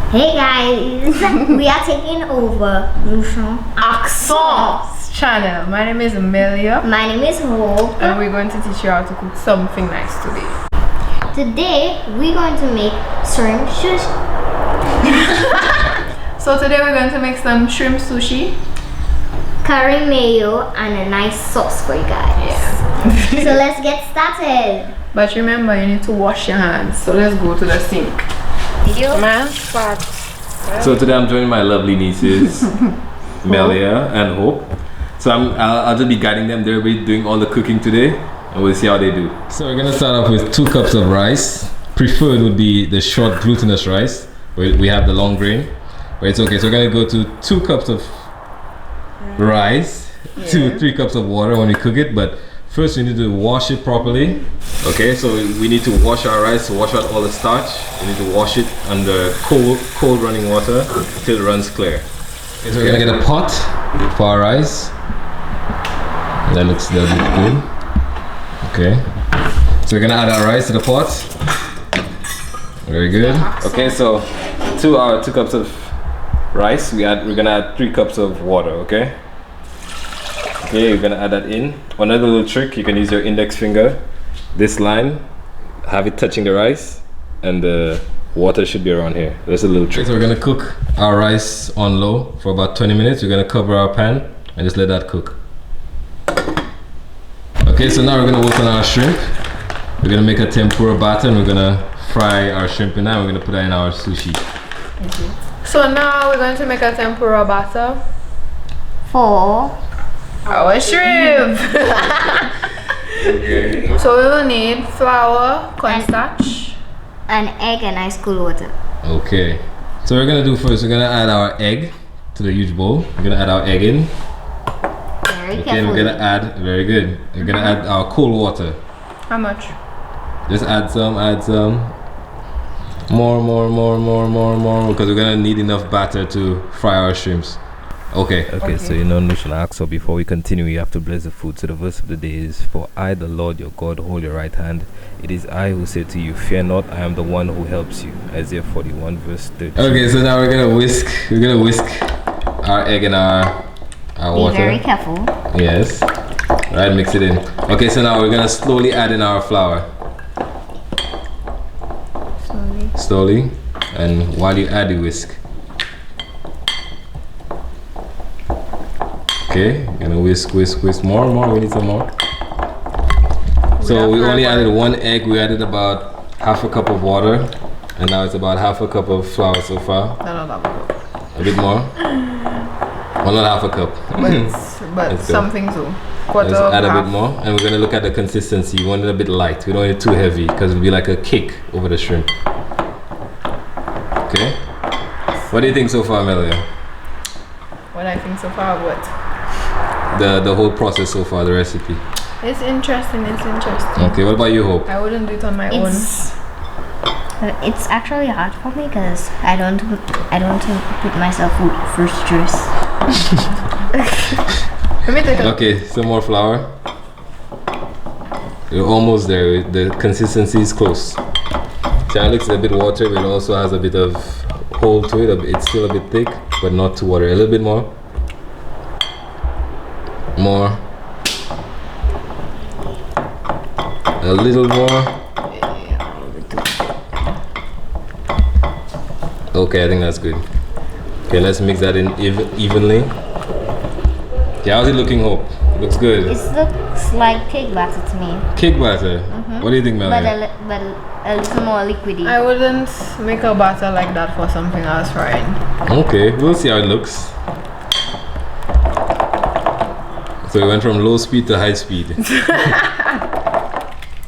Hey guys, we are taking over Accent's channel. My name is Amelia. My name is Hope. And we're going to teach you how to cook something nice today. Today, we're going to make shrimp sushi. So today we're going to make some shrimp sushi. Curry mayo and a nice sauce for you guys. Yeah. So let's get started. But remember, you need to wash your hands. So let's go to the sink. Man, fat. So today I'm joining my lovely nieces, Melia and Hope. So I'll just be guiding them. They'll be doing all the cooking today, and we'll see how they do. So we're gonna start off with 2 cups of rice. Preferred would be the short glutinous rice. We have the long grain, but it's okay. So we're gonna go to 2 cups of rice, 3 cups of water when we cook it. But first we need to wash it properly. Okay, so we need to wash our rice, wash out all the starch. We need to wash it under cold running water until it runs clear. Okay, so we're gonna get a pot for our rice. That looks good. Okay, so we're gonna add our rice to the pot. Very good. Okay, so 2 cups of rice. We're gonna add 3 cups of water. Okay. Okay, you're gonna add that in. Another little trick: you can use your index finger. This line, have it touching the rice, and the water should be around here. That's a little trick. So we're gonna cook our rice on low for about 20 minutes. We're gonna cover our pan and just let that cook. Okay, so now we're gonna work on our shrimp. We're gonna make a tempura batter and we're gonna fry our shrimp in that. We're gonna put that in our sushi. So now we're going to make a tempura batter For our shrimp. Okay. So we will need flour, cornstarch, an egg and ice cold water. Okay. So we're gonna do first. We're gonna add our egg to the huge bowl. We're gonna add our egg in. Very Okay, carefully. we're gonna add. Very good. We're gonna add our cold water. How much? Just add some. Add some. More, because we're gonna need enough batter to fry our shrimps. Okay, so you know Nushana asks, so before we continue, you have to bless the food. So the verse of the day is, "For I, the Lord your God, hold your right hand. It is I who say to you, fear not, I am the one who helps you." Isaiah 41 verse 13. Okay, so now we're gonna whisk our egg and our water. Be very careful. Yes. Right, mix it in. Okay, so now we're gonna slowly add in our flour. Slowly. And while you add, you whisk. Okay, gonna whisk. More. We need some more. So we only added 1 egg. We added about half a cup of water, and now it's about half a cup of flour so far. A bit more. Well, not half a cup. But something too. Quarter Let's add a half. bit more, and we're gonna look at the consistency. We want it a bit light. We don't want it too heavy because it'll be like a cake over the shrimp. Okay. What do you think so far, Melia? What I think so far, what? The whole process so far, the recipe. It's interesting. Okay, what about you, Hope? I wouldn't do it on my own. It's actually hard for me because I don't put myself first choice. Let me take a Okay, some more flour. You're almost there. The consistency is close. So it looks a bit watery, but it also has a bit of hold to it. It's still a bit thick, but not too watery. A little bit more. More. A little more. Okay, I think that's good. Okay, let's mix that in evenly. Okay, how's it looking, Hope? It looks good. It looks like cake batter to me, Cake batter. What do you think, but Melanie? but a little more liquidy. I wouldn't make a batter like that for something else frying. Okay, we'll see how it looks. So we went from low speed to high speed.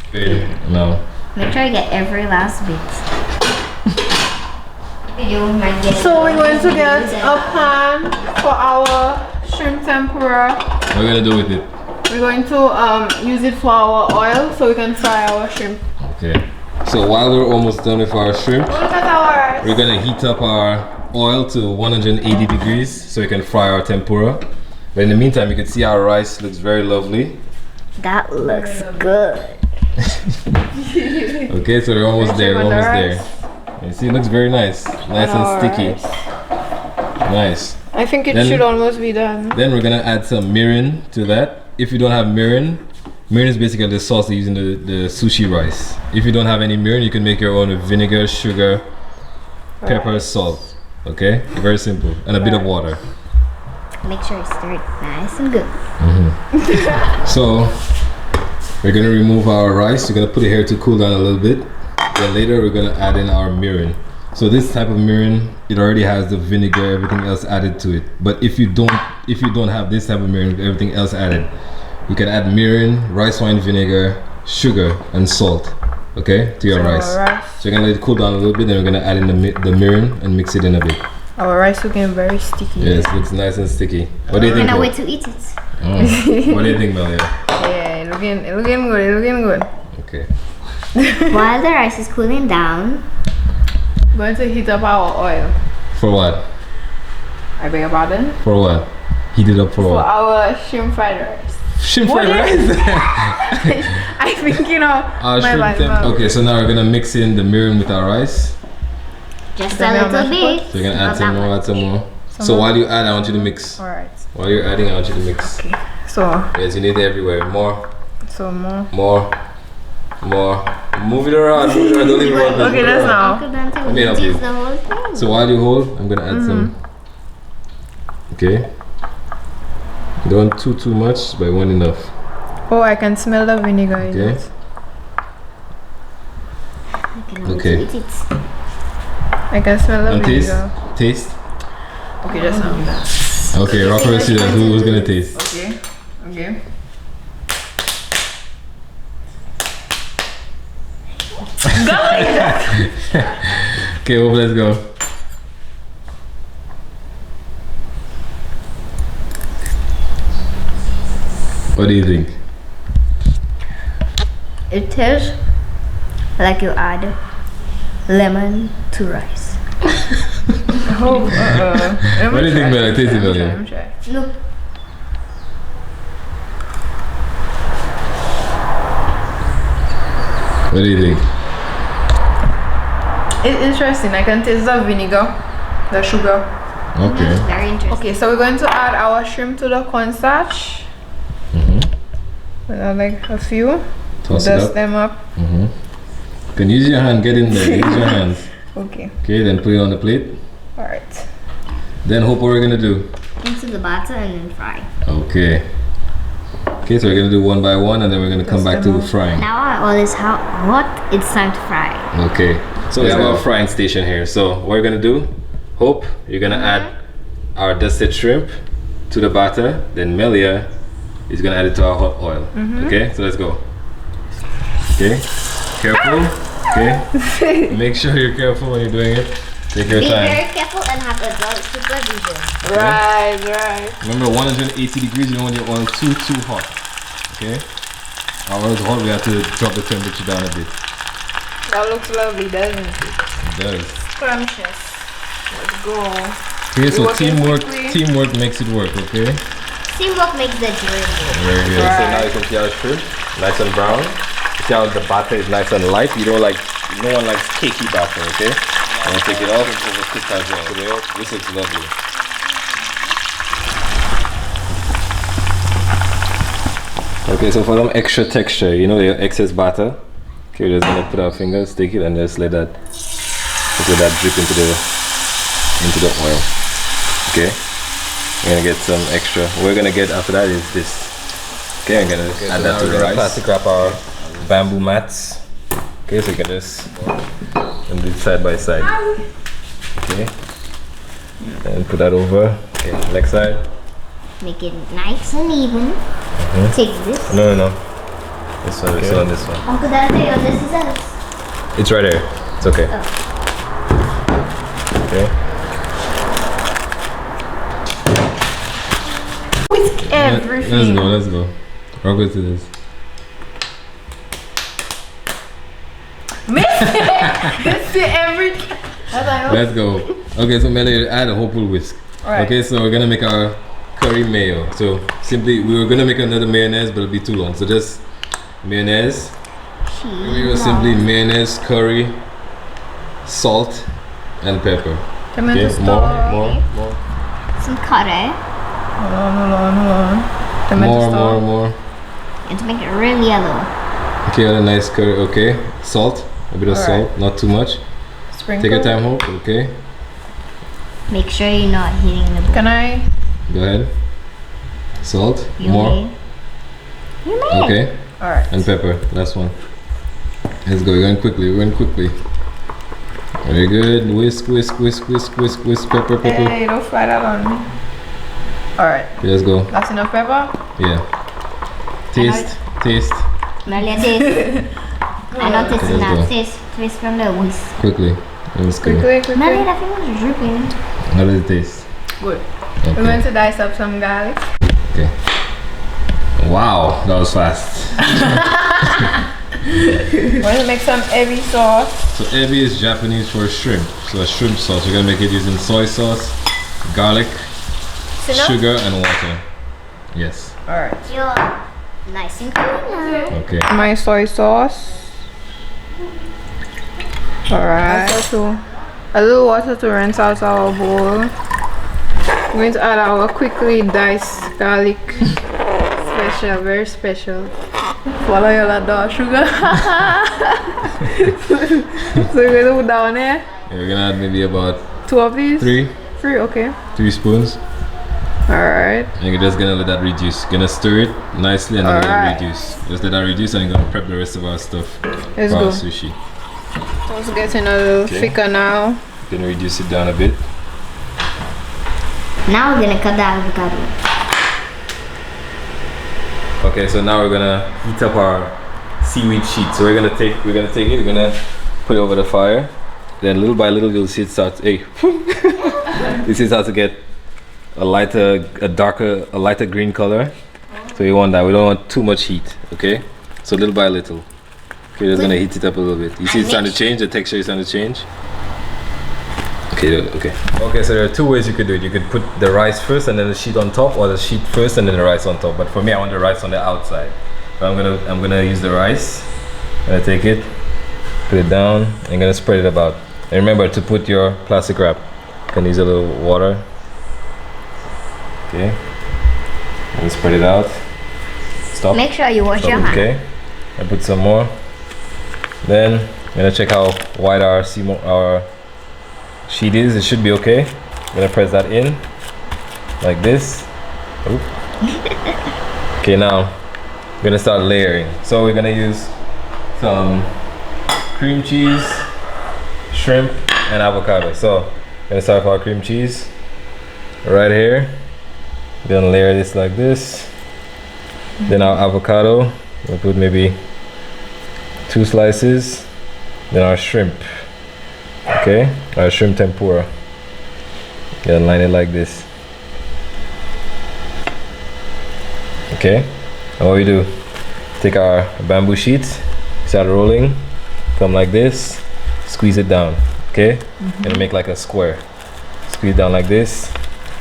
Okay, now. Make sure you get every last bit. So we're going to get a pan for our shrimp tempura. What are we gonna do with it? We're going to use it for our oil so we can fry our shrimp. Okay. So while we're almost done with our shrimp, Look at our we're gonna heat up our oil to 180 degrees so we can fry our tempura. But in the meantime, you can see our rice looks very lovely. That looks good. Okay, so we're almost there. We're almost there. You see, it looks very nice. Nice and sticky. Nice. I think it Then- should almost be done. Then we're gonna add some mirin to that. If you don't have mirin, mirin is basically the sauce they use in the sushi rice. If you don't have any mirin, you can make your own with vinegar, sugar, pepper, salt. Okay? Very simple. And a bit of water. Make sure it's stirred nice and good. So we're gonna remove our rice. We're gonna put it here to cool down a little bit. Then later we're gonna add in our mirin. So this type of mirin, it already has the vinegar, everything else added to it. But if you don't have this type of mirin with everything else added, you can add mirin, rice wine vinegar, sugar, and salt. Okay, to your rice. So you're gonna let it cool down a little bit. Then we're gonna add in the mirin and mix it in a bit. Our rice looking very sticky. Yes, it looks nice and sticky. What do you think? Cannot Bo? wait to eat it. What do you think, Mayo? Yeah, looking good. Okay. While the rice is cooling down, Going to heat up our oil. For what? I beg your pardon? For what? Heat it up for For what? our shrimp fried rice. Shrimp fried rice. I think you know. Okay, so now we're gonna mix in the mirin with our rice. just a little bit. So you're gonna add Not some that more, much. add some more. So while you add, I want you to mix. Alright. While you're adding, I want you to mix. Okay. So Yes, you need it everywhere. More. more. Move it around. Don't leave it around. Okay, that's now. Uncle Dante Let me help will you. use the whole thing. So while you hold, I'm gonna add some. Okay. Don't too much, but one enough. Oh, I can smell the vinegar in Okay. it. I cannot wait Okay. to eat it. I can smell the And taste. vinegar. Taste. Okay, just now. Okay, rock paper scissors. Who's gonna taste? Okay. Okay. Okay, well, let's go. What do you think? It tastes like you add lemon to rice. Oh, What do you think, Bella? Taste it, Bella. Let me try. No. What do you think? It's interesting. I can taste the vinegar, the sugar. Okay. Very interesting. Okay, so we're going to add our shrimp to the cornstarch. We'll add like a few. Toss it Dust up. them up. You can use your hand. Get in there. Use your hands. Okay. Okay, then put it on the plate. Alright. Then hope what we're gonna do. Into the batter and then fry. Okay. Okay, so we're gonna do one by one, and then we're gonna come back to frying. Now all is hot. It's time to fry. Okay. So we have our frying station here. So what we're gonna do? Hope you're gonna add our dusted shrimp to the batter. Then Melia is gonna add it to our hot oil. Okay, so let's go. Okay, careful. Okay, make sure you're careful when you're doing it. Take your Be time. very careful and have adult supervision. Right. Remember, 180 degrees. You don't want your oil too hot. Okay. Our oil's hot. We have to drop the temperature down a bit. That looks lovely, doesn't it? It does. Scrumptious. Let's go. Okay, so We're working quickly. teamwork makes it work. Okay. Teamwork makes the dream work. Very good. Right. So now you can see our shrimp, nice and brown. You see how the batter is nice and light. You don't like, no one likes cakey batter, okay? And you take it off, overcooked as well. So this looks lovely. Okay, so for some extra texture, you know your excess batter. Okay, we're just gonna put our fingers, take it, and just let that drip into the oil. Okay. We're gonna get some extra. What we're gonna get after that is this. Okay, I'm gonna add that to the rice. Plastic wrap our bamboo mats. Okay, so you can just do it side by side. Okay, and put that over. Okay, next side. Make it nice and even. Take this. No. This one, this one, this one. Uncle Dante, on this is us. It's right there. It's okay. Okay. Whisk everything. Let's go. Rock with this. Let's see everything. Let's go. Okay, so Melly, add a whole whisk. Alright. Okay, so we're gonna make our curry mayo. So simply, we were gonna make another mayonnaise, but it'll be too long. So just mayonnaise. We go simply mayonnaise, curry, salt, and pepper. Tomato Okay, stock. more. Some curry. Hold on. Tomato stock. More. And to make it really yellow. Okay, a nice curry. Okay, salt, a bit of Alright. salt, not too much. Sprinkle. Take your time, Hope. Okay, Make sure you're not hitting the bowl. Can I? go ahead. Salt, You more. may. You may. Okay, Alright. and pepper. Last one. Let's go. We're going quickly. Very good. Whisk. Pepper. Hey, don't fry that on me. Alright. Okay, let's go. That's enough pepper? Yeah. Taste. Melia, taste. I know this Okay, is let's go. not taste from the whisk. Quickly. Let's go. Quickly. Melia, that thing was dripping. How does it taste? Good. We're Okay. going to dice up some garlic. Okay. Wow, that was fast. We're going to make some heavy sauce. So ebi is Japanese for shrimp. So a shrimp sauce. We're gonna make it using soy sauce, garlic, Enough? sugar, and water. Yes. Alright. You're nice and clean now. Okay. My soy sauce. Alright. A little water to rinse out our bowl. We're going to add our quickly diced garlic. Special, very special. Follow your ladder, sugar. So we're going to put down here. Yeah, we're gonna add maybe about 2 of these? three 3, okay. spoons. Alright. And you're just gonna let that reduce. Gonna stir it nicely and then let Alright. it reduce. Just let that reduce and you're gonna prep the rest of our stuff Let's for go. our sushi. It's getting a little Okay. thicker now. Gonna reduce it down a bit. Now we're gonna cut the avocado. Okay, so now we're gonna heat up our seaweed sheet. So we're gonna take it, we're gonna put it over the fire. Then little by little you'll see it start, hey, you see it start to get a lighter green color. So we want that, we don't want too much heat, okay? So little by little. Okay, just gonna heat it up a little bit. You see it's starting to change, the texture is starting to change. Okay. Okay, so there are 2 ways you could do it. You could put the rice first and then the sheet on top, or the sheet first and then the rice on top. But for me, I want the rice on the outside. So I'm gonna use the rice. I'm gonna take it, put it down, and I'm gonna spread it about. And remember to put your plastic wrap. You can use a little water. Okay. And spread it out. Stop. Make sure you wash Stop your it, hands. okay. I put some more. Then I'm gonna check how wide our sheet is. It should be okay. I'm gonna press that in like this. Oop. Okay, now I'm gonna start layering. So we're gonna use some cream cheese, shrimp, and avocado. So I'm gonna start with our cream cheese right here. We're gonna layer this like this. Then our avocado, we'll put maybe 2 slices. Then our shrimp. Okay, our shrimp tempura. Gonna line it like this. Okay, and what we do, take our bamboo sheet, start rolling, come like this, squeeze it down, okay? And make like a square. Squeeze down like this,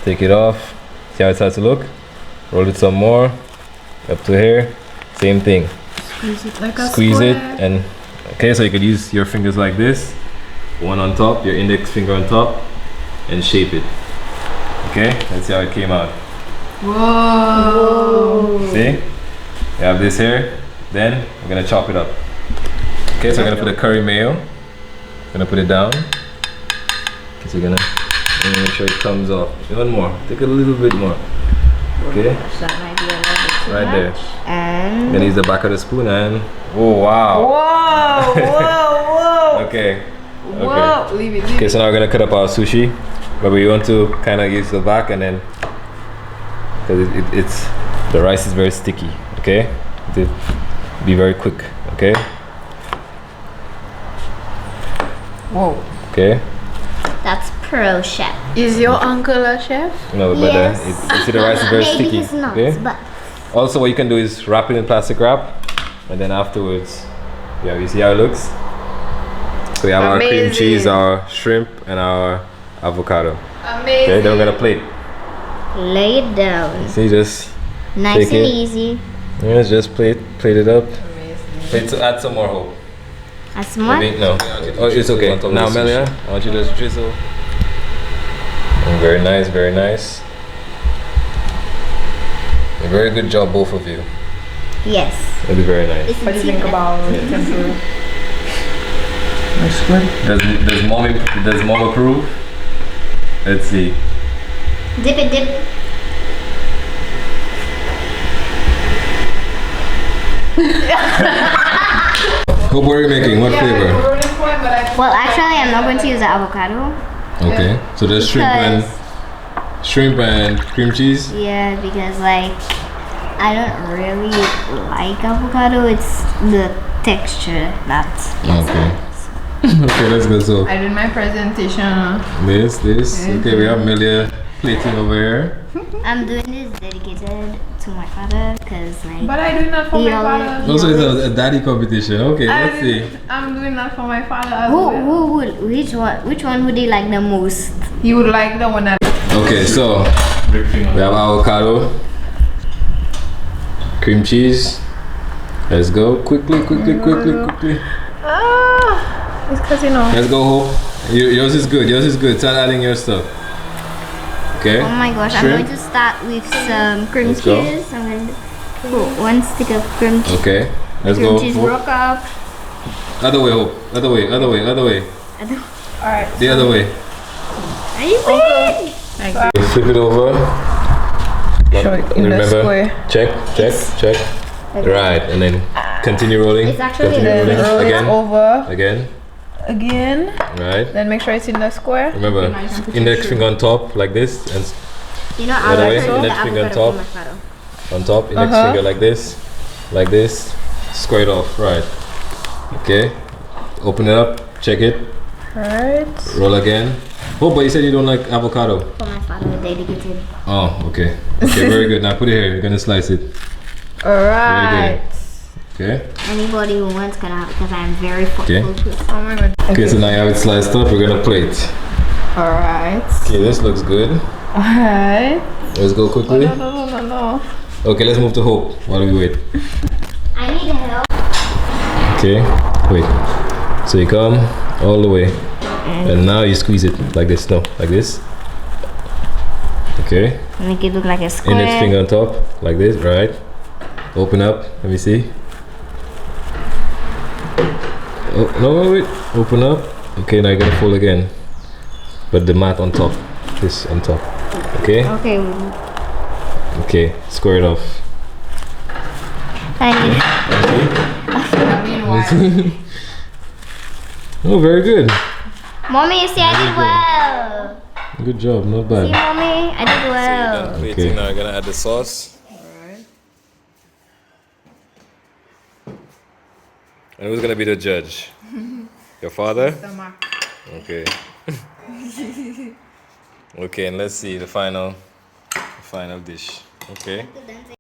take it off, see how it starts to look? Roll it some more, up to here, same thing. Squeeze it like a Squeeze it square. and, okay, so you could use your fingers like this, one on top, your index finger on top, and shape it. Okay, let's see how it came out. Whoa. See? We have this here. Then we're gonna chop it up. Okay, so we're gonna put the curry mayo. Gonna put it down. Okay, so we're gonna make sure it comes off. One more. Take a little bit more. Okay, That might be a little bit too right there. much. And Gonna use the back of the spoon and oh wow. Whoa. Okay. Whoa. Leave it. Okay, so now we're gonna cut up our sushi, but we want to kind of use the back and then because it's the rice is very sticky. Okay, be very quick. Okay. Whoa. Okay. that's pro chef. Is your uncle a chef? No, but Yes. you see the rice is very Maybe sticky. he's not, Okay. but Also, what you can do is wrap it in plastic wrap, and then afterwards, yeah, you see how it looks. So we have our cream Amazing. cheese, our shrimp, and our avocado. Amazing. Okay, then we're gonna plate. lay it down. See, just Nice Take and it. easy. yeah, just plate it up. Amazing. Let's add some more hope. As much? Maybe? No. Oh, it's okay. Now, Melia, I want you to just drizzle. Oh, very nice, very nice. A very good job, both of you. Yes. It'll be very nice. What do you think about tempura? Looks good. Does mom approve? Let's see. Dip it, dip. What are you making? What flavor? Well, actually, I'm not going to use the avocado. Okay. So there's shrimp and cream cheese. Yeah, because like I don't really like avocado. It's the texture, not. Okay. Okay, let's go. So I did my presentation. this. Okay, we have Melia plating over here. I'm doing this dedicated to my father because like. But I do not for He my always- father. Also, it's a daddy competition. Okay, let's see. I'm doing that for my father as well. Which one would he like the most? He would like the one that. Okay, so we have avocado, cream cheese. Let's go quickly. Ah, it's because you know. Let's go, Hope. Yours is good. Start adding your stuff. Okay. Oh my gosh! Shrimp. I'm going to start with some cream Let's go. cheese. I'm going to put one stick of cream cheese. Okay. Let's Cream go. cheese Hope. broke up. Other way, Hope. Other way. Alright. The other way. Are you ready? Flip it over. Show it in the square. Check. Right, and then continue rolling. It's actually continue the- rolling Roll it again. over Again. again. Right. Then make sure it's in the square. Remember, index finger on top like this, and You know, By the I way, like the index finger on avocado top. from avocado. on top, index finger like this, square it off. Right. Okay. Open it up. Check it. Alright. Roll again. Oh, but you said you don't like avocado. For my father, dedicated. Oh, okay. Okay, very good. Now put it here. You're gonna slice it. Alright. Okay. Anybody who wants can have it because I'm very full. Okay. Oh my god. Okay, so now you have it sliced up. We're gonna plate. Alright. Okay, this looks good. Alright. Let's go quickly. No. Okay, let's move to Hope while we wait. I need help. Okay, wait. So you come all the way, and now you squeeze it like this. No, like this. Okay. Make it look like a square. Index finger on top, like this. Right. Open up. Let me see. Oh no! Wait. Open up. Okay, now you're gonna fold again, but the mat on top. This on top. Okay. Okay. Okay. Square it off. I need. Oh, very good. Mommy, you see, I did well. Good job. Not See, bad. mommy, I did well. Okay. Now I'm gonna add the sauce. And who's gonna be the judge? Your father? Okay. Okay, and let's see the final dish. Okay.